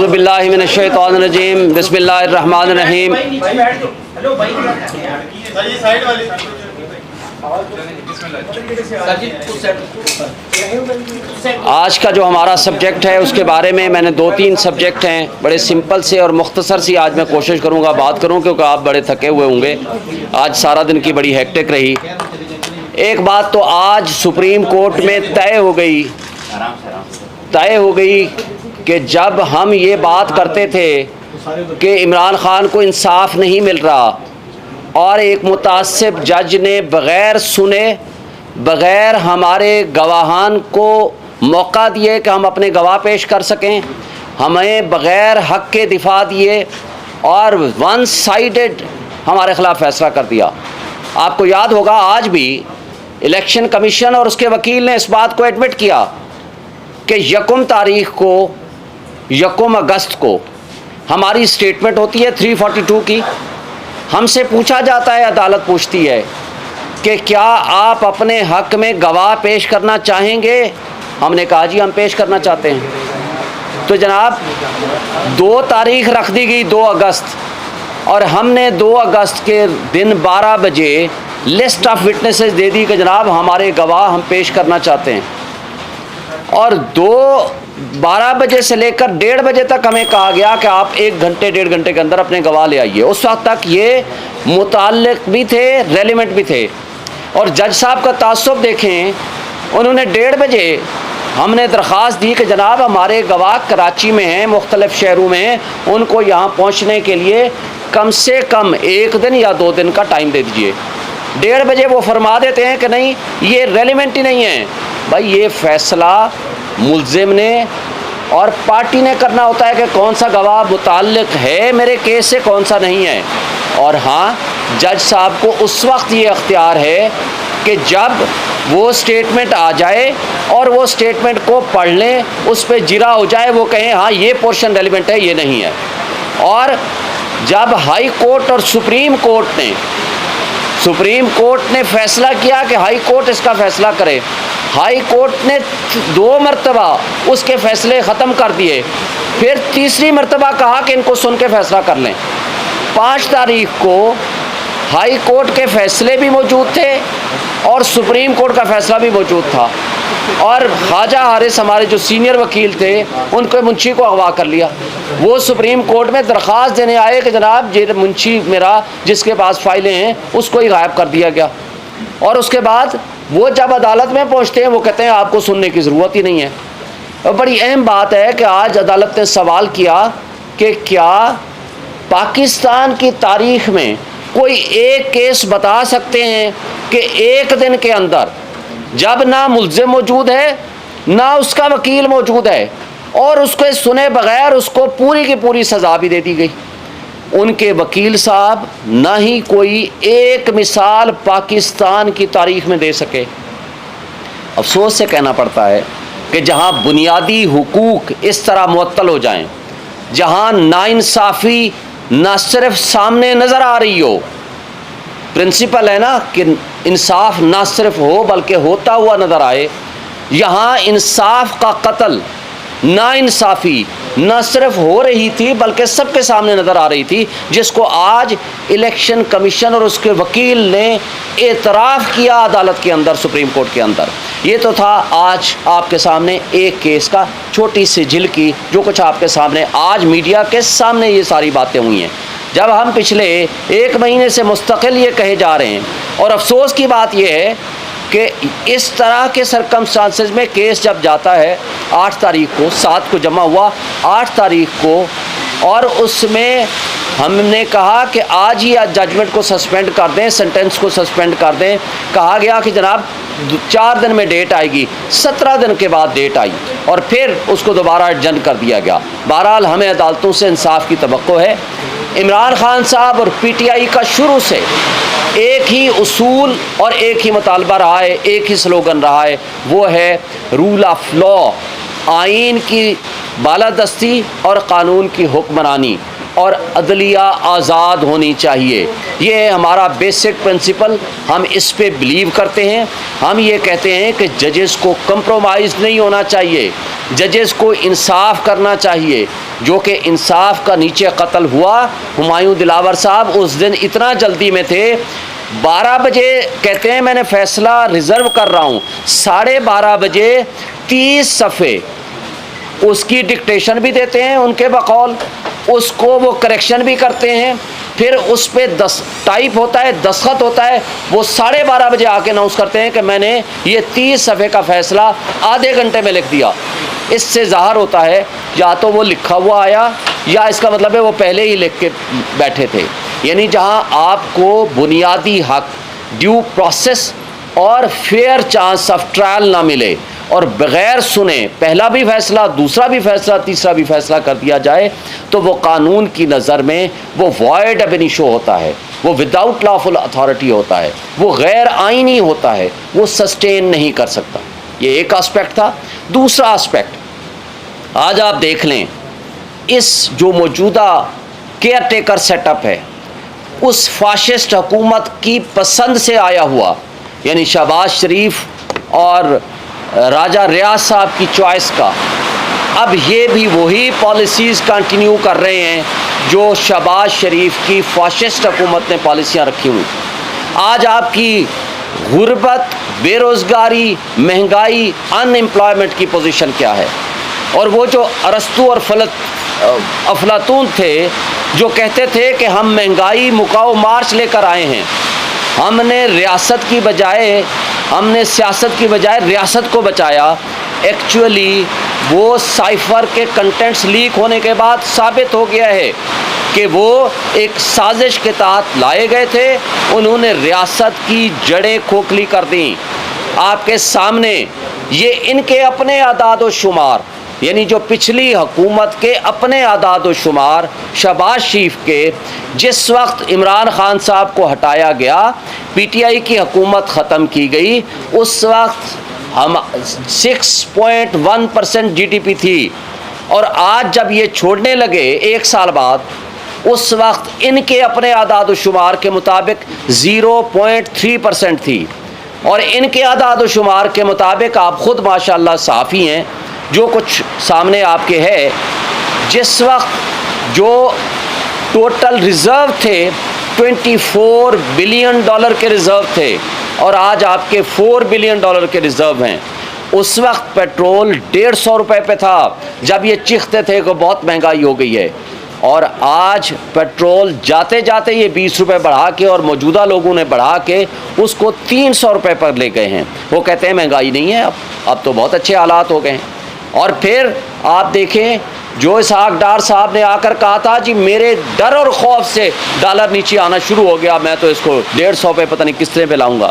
औज़ु बिल्लाहि मिनश्शैतानिर्रजीम बिस्मिल्लाहिर्रहमानिर्रहीम। आज का जो हमारा सब्जेक्ट है उसके बारे में मैंने 2-3 सब्जेक्ट हैं, बड़े सिंपल से और मुख्तसर सी आज मैं कोशिश करूंगा बात करूं, क्योंकि आप बड़े थके हुए होंगे। आज सारा दिन की बड़ी हेक्टिक रही। एक बात तो आज सुप्रीम कोर्ट में तय हो गई कि जब हम ये बात करते थे कि इमरान खान को इंसाफ नहीं मिल रहा और एक मुतासिब जज ने बग़ैर सुने, बग़ैर हमारे गवाहान को मौका दिए कि हम अपने गवाह पेश कर सकें, हमें बग़ैर हक़ के दिफा दिए और वन साइडेड हमारे ख़िलाफ़ फ़ैसला कर दिया। आपको याद होगा आज भी इलेक्शन कमीशन और उसके वकील ने इस बात को एडमिट किया कि 1 अगस्त को हमारी स्टेटमेंट होती है 342 की। हमसे पूछा जाता है, अदालत पूछती है कि क्या आप अपने हक़ में गवाह पेश करना चाहेंगे। हमने कहा जी हम पेश करना चाहते हैं। तो जनाब 2 तारीख रख दी गई 2 अगस्त, और हमने 2 अगस्त के दिन 12 बजे लिस्ट ऑफ विटनेसेस दे दी कि जनाब हमारे गवाह हम पेश करना चाहते हैं। और 12 बजे से लेकर 1:30 बजे तक हमें कहा गया कि आप 1 घंटे 1.5 घंटे के अंदर अपने गवाह ले आइए। उस वक्त तक ये मुताल्लिक भी थे, रेलिवेंट भी थे। और जज साहब का तासुब देखें, उन्होंने 1:30 बजे हमने दरख्वास्त दी कि जनाब हमारे गवाह कराची में हैं, मुख्तलिफ़ शहरों में हैं, उनको यहाँ पहुँचने के लिए कम से कम 1 दिन या 2 दिन का टाइम दे दीजिए। 1:30 बजे वो फरमा देते हैं कि नहीं ये रेलिवेंट ही नहीं है। भाई ये फ़ैसला मुल्ज़िम ने और पार्टी ने करना होता है कि कौन सा गवाह मुताल्लिक है मेरे केस से, कौन सा नहीं है। और हाँ, जज साहब को उस वक्त ये अख्तियार है कि जब वो स्टेटमेंट आ जाए और वो स्टेटमेंट को पढ़ लें, उस पर जिरा हो जाए, वो कहें हाँ ये पोर्शन रेलिवेंट है, ये नहीं है। और जब हाई कोर्ट और सुप्रीम कोर्ट ने फ़ैसला किया कि हाई कोर्ट इसका फ़ैसला करे, हाई कोर्ट ने 2 मरतबा उसके फ़ैसले ख़त्म कर दिए, फिर तीसरी मरतबा कहा कि इनको सुन के फ़ैसला कर लें। 5 तारीख को हाई कोर्ट के फ़ैसले भी मौजूद थे और सुप्रीम कोर्ट का फ़ैसला भी मौजूद था। और ख्वाजा हारिस हमारे जो सीनियर वकील थे, उनको मुंशी को अगवा कर लिया। वो सुप्रीम कोर्ट में दरख्वास्त देने आए कि जनाब ये मुंशी मेरा जिसके पास फ़ाइलें हैं उसको ही गायब कर दिया गया। और उसके बाद वो जब अदालत में पहुंचते हैं वो कहते हैं आपको सुनने की ज़रूरत ही नहीं है। और बड़ी अहम बात है कि आज अदालत ने सवाल किया कि क्या पाकिस्तान की तारीख़ में कोई एक केस बता सकते हैं कि 1 दिन के अंदर जब ना मुल्ज़िम मौजूद है ना उसका वकील मौजूद है और उसको सुने बग़ैर उसको पूरी की पूरी सज़ा भी दे दी गई। उनके वकील साहब ना ही कोई एक मिसाल पाकिस्तान की तारीख़ में दे सके। अफसोस से कहना पड़ता है कि जहाँ बुनियादी हुकूक इस तरह मुअत्तल हो जाएं, जहाँ नाइंसाफ़ी न सिर्फ सामने नज़र आ रही हो, प्रिंसिपल है ना कि इंसाफ ना सिर्फ हो बल्कि होता हुआ नज़र आए, यहाँ इंसाफ का कत्ल, नाइंसाफ़ी न सिर्फ हो रही थी बल्कि सबके सामने नज़र आ रही थी, जिसको आज इलेक्शन कमीशन और उसके वकील ने एतराफ़ किया अदालत के अंदर, सुप्रीम कोर्ट के अंदर। ये तो था आज आपके सामने एक केस का छोटी सी झिलकी, जो कुछ आपके सामने आज मीडिया के सामने ये सारी बातें हुई हैं। जब हम पिछले 1 महीने से मुस्तकिल ये कहे जा रहे हैं, और अफसोस की बात यह है कि इस तरह के सरकमस्टांसेस में केस जब जाता है 8 तारीख को, 7 को जमा हुआ, 8 तारीख को, और उसमें हमने कहा कि आज ही जजमेंट को सस्पेंड कर दें, सेंटेंस को सस्पेंड कर दें। कहा गया कि जनाब 4 दिन में डेट आएगी, 17 दिन के बाद डेट आई और फिर उसको दोबारा एडजन कर दिया गया। बहरहाल हमें अदालतों से इंसाफ की तवक्को है। इमरान खान साहब और PTI का शुरू से एक ही उसूल और एक ही मुतालबा रहा है, एक ही स्लोगन रहा है, वो है रूल ऑफ लॉ, आइन की बालादस्ती और कानून की हुक्मरानी। और अदलिया आज़ाद होनी चाहिए। ये है हमारा बेसिक प्रिंसिपल, हम इस पे बिलीव करते हैं। हम ये कहते हैं कि जजेस को कंप्रोमाइज़ नहीं होना चाहिए, जजेस को इंसाफ करना चाहिए, जो कि इंसाफ का नीचे कत्ल हुआ। हुमायूं दिलावर साहब उस दिन इतना जल्दी में थे, 12 बजे कहते हैं मैंने फ़ैसला रिज़र्व कर रहा हूँ, 12:30 बजे 30 सफ़े उसकी डिक्टेशन भी देते हैं उनके बकौल, उसको वो करेक्शन भी करते हैं, फिर उस पर 10 टाइप होता है, दस्तखत होता है, वो 12:30 बजे आके अनाउंस करते हैं कि मैंने ये 30 सफ़े का फ़ैसला आधे घंटे में लिख दिया। इससे ज़ाहिर होता है या तो वो लिखा हुआ आया या इसका मतलब है वो पहले ही लिख के बैठे थे। यानी जहाँ आपको बुनियादी हक, ड्यू प्रोसेस और फेयर चांस ऑफ ट्रायल ना मिले और बग़ैर सुने पहला भी फ़ैसला, दूसरा भी फ़ैसला, तीसरा भी फ़ैसला कर दिया जाए, तो वो कानून की नज़र में वो वॉइड अब इनिशो होता है, वो विदाउट लॉफुल अथॉरिटी होता है, वो गैर आइनी होता है, वो सस्टेन नहीं कर सकता। ये एक एस्पेक्ट था। दूसरा एस्पेक्ट, आज आप देख लें, इस जो मौजूदा केयर टेकर सेटअप है, उस फाशिस्ट हुकूमत की पसंद से आया हुआ, यानी शहबाज शरीफ और राजा रियाज साहब की चॉइस का, अब ये भी वही पॉलिसीज़ कंटिन्यू कर रहे हैं जो शहबाज शरीफ की फाशिस्ट हुकूमत ने पॉलिसियाँ रखी हुई। आज आपकी गुर्बत, बेरोज़गारी, महंगाई, अनएम्प्लॉयमेंट की पोजीशन क्या है? और वो जो अरस्तू और अफलातून थे जो कहते थे कि हम महंगाई मुकाओ मार्च लेकर आए हैं, हमने रियासत की बजाय, हमने सियासत की बजाय रियासत को बचाया। एक्चुअली वो साइफ़र के कंटेंट्स लीक होने के बाद साबित हो गया है कि वो एक साजिश के तहत लाए गए थे। उन्होंने रियासत की जड़ें खोखली कर दी। आपके सामने ये इनके अपने आदाद व शुमार, यानी जो पिछली हुकूमत के अपने आदाद व शुमार, शहबाज शरीफ के, जिस वक्त इमरान खान साहब को हटाया गया, पीटीआई की हुकूमत ख़त्म की गई, उस वक्त हम 6.1% जीडीपी थी, और आज जब ये छोड़ने लगे 1 साल बाद, उस वक्त इनके अपने आदाद व शुमार के मुताबिक 0.3% थी, और इनके आदाद व शुमार के मुताबिक आप ख़ुद माशाअल्लाह साफ़ी हैं, जो कुछ सामने आपके है, जिस वक्त जो टोटल रिज़र्व थे 24 बिलियन डॉलर के रिज़र्व थे, और आज आपके 4 बिलियन डॉलर के रिज़र्व हैं। उस वक्त पेट्रोल 150 रुपये पे था जब ये चीखते थे कि बहुत महंगाई हो गई है, और आज पेट्रोल जाते जाते ये 20 रुपये बढ़ा के, और मौजूदा लोगों ने बढ़ा के उसको 300 रुपये पर ले गए हैं। वो कहते हैं महंगाई नहीं है, अब तो बहुत अच्छे हालात हो गए हैं। और फिर आप देखें, जो इसहाक डार साहब ने आकर कहा था जी मेरे डर और खौफ से डॉलर नीचे आना शुरू हो गया, मैं तो इसको 150 पे पता नहीं किस तरह पे लाऊंगा।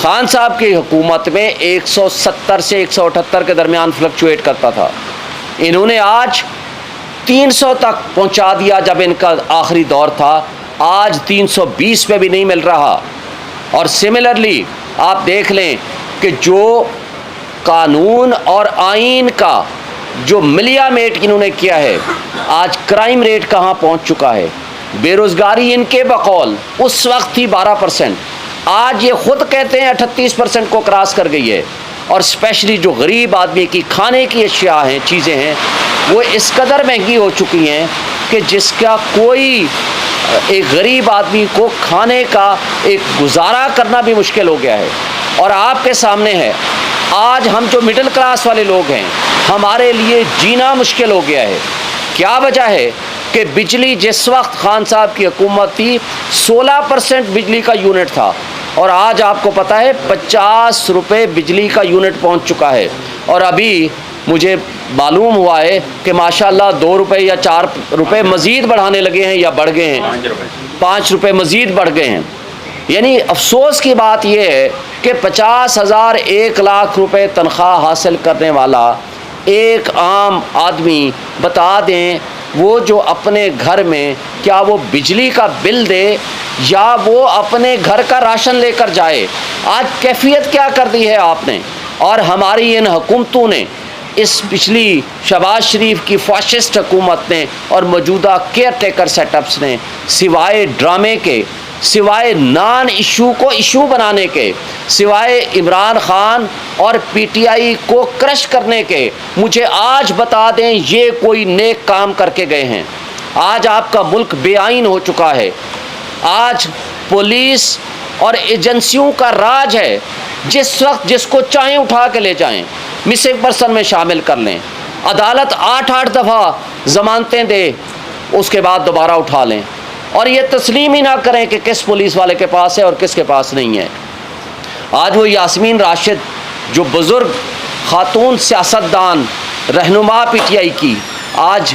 खान साहब की हुकूमत में 170 से 178 के दरमियान फ्लक्चुएट करता था, इन्होंने आज 300 तक पहुंचा दिया जब इनका आखिरी दौर था। आज 320 पे भी नहीं मिल रहा। और सिमिलरली आप देख लें कि जो कानून और आइन का जो मिलियामेट इन्होंने किया है, आज क्राइम रेट कहाँ पहुँच चुका है। बेरोज़गारी इनके बकौल उस वक्त थी 12%, आज ये ख़ुद कहते हैं 38% को क्रॉस कर गई है। और स्पेशली जो गरीब आदमी की खाने की अशिया हैं, चीज़ें हैं, वो इस कदर महंगी हो चुकी हैं कि जिसका कोई एक गरीब आदमी को खाने का एक गुजारा करना भी मुश्किल हो गया है। और आपके सामने है, आज हम जो मिडिल क्लास वाले लोग हैं, हमारे लिए जीना मुश्किल हो गया है। क्या वजह है कि बिजली जिस वक्त खान साहब की हुकूमत थी 16% बिजली का यूनिट था, और आज आपको पता है 50 रुपये बिजली का यूनिट पहुंच चुका है। और अभी मुझे मालूम हुआ है कि माशाल्लाह 2 रुपये या 4 रुपये मज़ीद बढ़ाने लगे हैं, या बढ़ गए हैं, 5 रुपये मज़ीद बढ़ गए हैं। यानी अफसोस की बात यह है कि 50,000 1 लाख रुपए तनख्वाह हासिल करने वाला एक आम आदमी, बता दें वो जो अपने घर में क्या वो बिजली का बिल दे या वो अपने घर का राशन लेकर जाए, आज कैफियत क्या कर दी है आपने। और हमारी इन हुकूमतों ने इस पिछली शहबाज शरीफ की फाशिस्ट हुकूमत ने और मौजूदा केयर टेकर सेटअप्स ने सिवाय ड्रामे के, सिवाय नॉन इशू को इशू बनाने के, सिवाय इमरान खान और पीटीआई को क्रश करने के, मुझे आज बता दें ये कोई नेक काम करके गए हैं? आज आपका मुल्क बेआइन हो चुका है। आज पुलिस और एजेंसियों का राज है। जिस वक्त जिसको चाहें उठा के ले जाएं, मिसिंग पर्सन में शामिल कर लें। अदालत 8-8 दफ़ा ज़मानतें दे, उसके बाद दोबारा उठा लें और ये तस्लीम ही ना करें कि किस पुलिस वाले के पास है और किसके पास नहीं है। आज वो यास्मीन राशिद जो बुज़ुर्ग खातून सियासतदान रहनुमा पीटीआई की, आज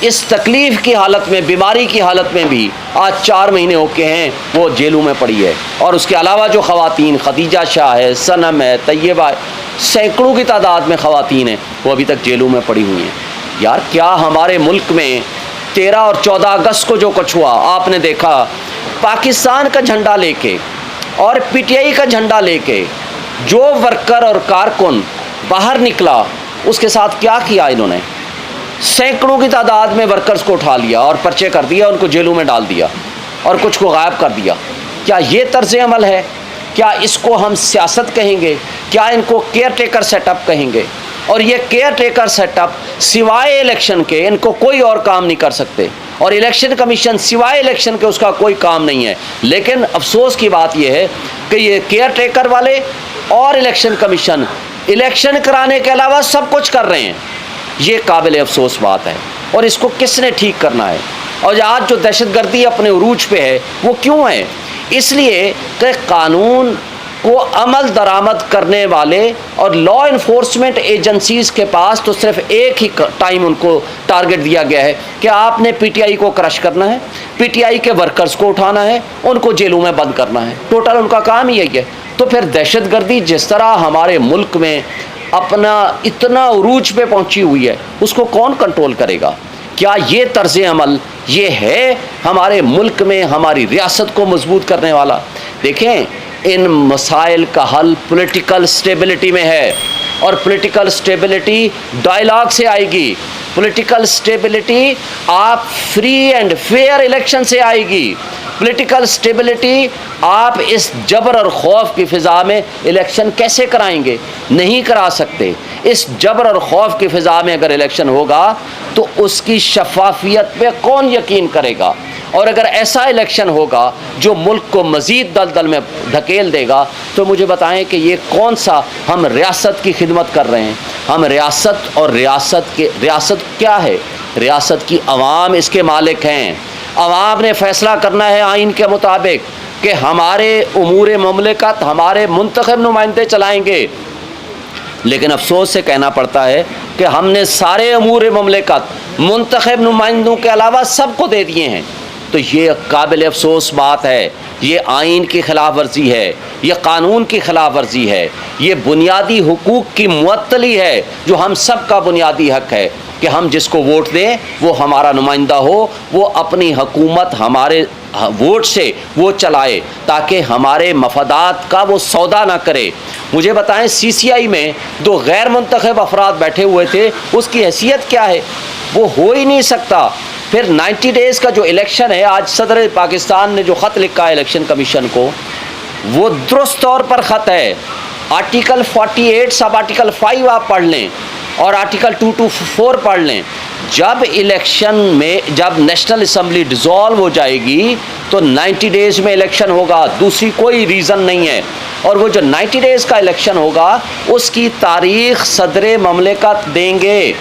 इस तकलीफ़ की हालत में, बीमारी की हालत में भी आज 4 महीने हो के हैं वो जेलों में पड़ी है। और उसके अलावा जो ख़वातीन, खदीजा शाह है, सनम है, तैयबा है, सैकड़ों की तादाद में ख़वातीन हैं, वो अभी तक जेलों में पड़ी हुई हैं। यार क्या हमारे मुल्क में 13 और 14 अगस्त को जो कुछ हुआ आपने देखा, पाकिस्तान का झंडा लेके और पीटीआई का झंडा लेके जो वर्कर और कारकुन बाहर निकला, उसके साथ क्या किया इन्होंने? सैकड़ों की तादाद में वर्कर्स को उठा लिया और पर्चे कर दिया, उनको जेलों में डाल दिया और कुछ को गायब कर दिया। क्या ये तर्ज अमल है? क्या इसको हम सियासत कहेंगे? क्या इनको केयर टेकर सेटअप कहेंगे? और ये केयर टेकर सेटअप सिवाय इलेक्शन के इनको कोई और काम नहीं कर सकते, और इलेक्शन कमीशन सिवाय इलेक्शन के उसका कोई काम नहीं है। लेकिन अफसोस की बात यह है कि ये केयर टेकर वाले और इलेक्शन कमीशन इलेक्शन कराने के अलावा सब कुछ कर रहे हैं। ये काबिल अफसोस बात है और इसको किसने ठीक करना है? और आज जो दहशतगर्दी अपने उरूज पे है वो क्यों है? इसलिए कि कानून को अमल दरामद करने वाले और लॉ इन्फोर्समेंट एजेंसीज़ के पास तो सिर्फ एक ही टाइम उनको टारगेट दिया गया है कि आपने पीटीआई को क्रश करना है, पीटीआई के वर्कर्स को उठाना है, उनको जेलों में बंद करना है। टोटल उनका काम ही यही है। तो फिर दहशतगर्दी जिस तरह हमारे मुल्क में अपना इतना उरूज पे पहुंची हुई है, उसको कौन कंट्रोल करेगा? क्या ये तर्ज अमल ये है हमारे मुल्क में हमारी रियासत को मजबूत करने वाला? देखें, इन मसाइल का हल पॉलिटिकल स्टेबिलिटी में है, और पॉलिटिकल स्टेबिलिटी डायलॉग से आएगी। पॉलिटिकल स्टेबिलिटी आप फ्री एंड फेयर इलेक्शन से आएगी। पॉलिटिकल स्टेबिलिटी आप इस जबर और खौफ की फ़िज़ा में इलेक्शन कैसे कराएंगे? नहीं करा सकते। इस जबर और खौफ की फ़िज़ा में अगर इलेक्शन होगा तो उसकी शफाफियत पे कौन यकीन करेगा? और अगर ऐसा इलेक्शन होगा जो मुल्क को मज़ीद दलदल में धकेल देगा, तो मुझे बताएं कि ये कौन सा हम रियासत की खिदमत कर रहे हैं? हम रियासत, और रियासत क्या है? रियासत की अवाम इसके मालिक हैं। अवाम ने फ़ैसला करना है आइन के मुताबिक कि हमारे उमूर ममलिकत हमारे मुंतखब नुमाइंदे चलाएँगे। लेकिन अफसोस से कहना पड़ता है कि हमने सारे उमूर ममलिकत मुंतखब नुमाइंदों के अलावा सबको दे दिए हैं। तो ये काबिल अफसोस बात है। ये आइन की खिलाफ वर्जी है, ये कानून की खिलाफ वर्जी है, ये बुनियादी हुकूक की मुअत्तली है जो हम सब का बुनियादी हक है कि हम जिसको वोट दें वो हमारा नुमाइंदा हो, वो अपनी हुकूमत हमारे वोट से वो चलाए ताकि हमारे मफादात का वो सौदा ना करे। मुझे बताएं, CCI में 2 गैर मुंतखब अफराद बैठे हुए थे, उसकी हैसियत क्या है? वो हो ही नहीं सकता। फिर 90 डेज़ का जो इलेक्शन है, आज सदर पाकिस्तान ने जो ख़त लिखा है इलेक्शन कमीशन को, वो दुरुस्त तौर पर ख़त है। आर्टिकल 48 सब आर्टिकल 5 आप पढ़ लें और आर्टिकल 224 पढ़ लें। जब इलेक्शन में, जब नेशनल असम्बली डिज़ोल्व हो जाएगी तो 90 डेज़ में इलेक्शन होगा, दूसरी कोई रीज़न नहीं है। और वो जो 90 डेज़ का इलेक्शन होगा उसकी तारीख़ सदर ममलिकत देंगे,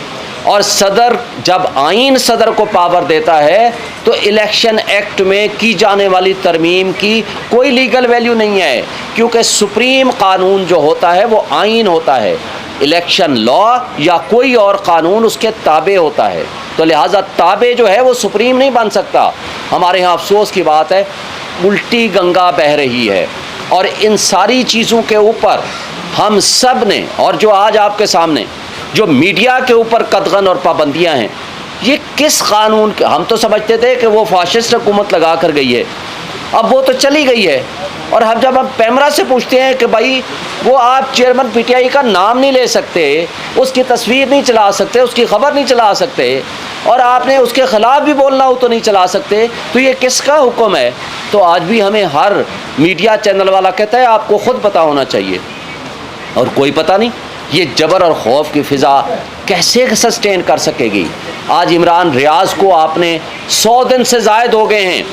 और सदर, जब आइन सदर को पावर देता है तो इलेक्शन एक्ट में की जाने वाली तरमीम की कोई लीगल वैल्यू नहीं है, क्योंकि सुप्रीम कानून जो होता है वो आइन होता है। इलेक्शन लॉ या कोई और कानून उसके ताबे होता है, तो लिहाजा ताबे जो है वो सुप्रीम नहीं बन सकता। हमारे यहाँ अफसोस की बात है, उल्टी गंगा बह रही है, और इन सारी चीज़ों के ऊपर हम सब ने, और जो आज आपके सामने जो मीडिया के ऊपर कदगन और पाबंदियां हैं, ये किस कानून के? हम तो समझते थे कि वो फाशिस्ट हुकूमत लगा कर गई है, अब वो तो चली गई है। और हम जब हम पैमरा से पूछते हैं कि भाई वो आप चेयरमैन पीटीआई का नाम नहीं ले सकते, उसकी तस्वीर नहीं चला सकते, उसकी खबर नहीं चला सकते, और आपने उसके ख़िलाफ़ भी बोलना हो तो नहीं चला सकते, तो ये किसका हुक्म है? तो आज भी हमें हर मीडिया चैनल वाला कहता है आपको ख़ुद पता होना चाहिए, और कोई पता नहीं। ये जबर और खौफ की फ़िज़ा कैसे सस्टेन कर सकेगी? आज इमरान रियाज को आपने 100 दिन से ज़ायद हो गए हैं,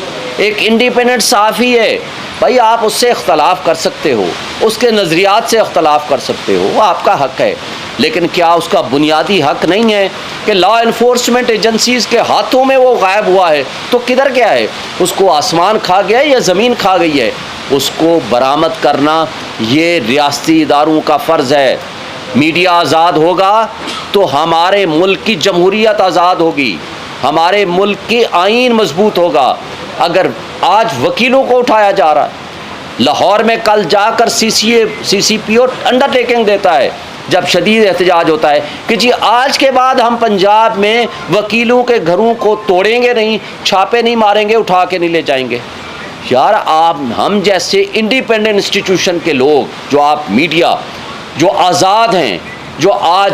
एक इंडिपेंडेंट सहाफ़ी है भाई, आप उससे इख्तलाफ कर सकते हो, उसके नज़रियात से इख्तलाफ कर सकते हो, वो आपका हक़ है, लेकिन क्या उसका बुनियादी हक़ नहीं है कि लॉ इन्फोर्समेंट एजेंसीज़ के हाथों में वो गायब हुआ है तो किधर गया है? उसको आसमान खा गया है या ज़मीन खा गई है? उसको बरामद करना ये रियासती इदारों का फ़र्ज़ है। मीडिया आज़ाद होगा तो हमारे मुल्क की जमहूरियत आज़ाद होगी, हमारे मुल्क की आईन मजबूत होगा। अगर आज वकीलों को उठाया जा रहा है, लाहौर में कल जाकर CCPO अंडरटेकिंग देता है जब शदीद एहतजाज होता है कि जी आज के बाद हम पंजाब में वकीलों के घरों को तोड़ेंगे नहीं, छापे नहीं मारेंगे, उठा के नहीं ले जाएंगे। यार आप हम जैसे इंडिपेंडेंट इंस्टीट्यूशन के लोग, जो आप मीडिया जो आज़ाद हैं, जो आज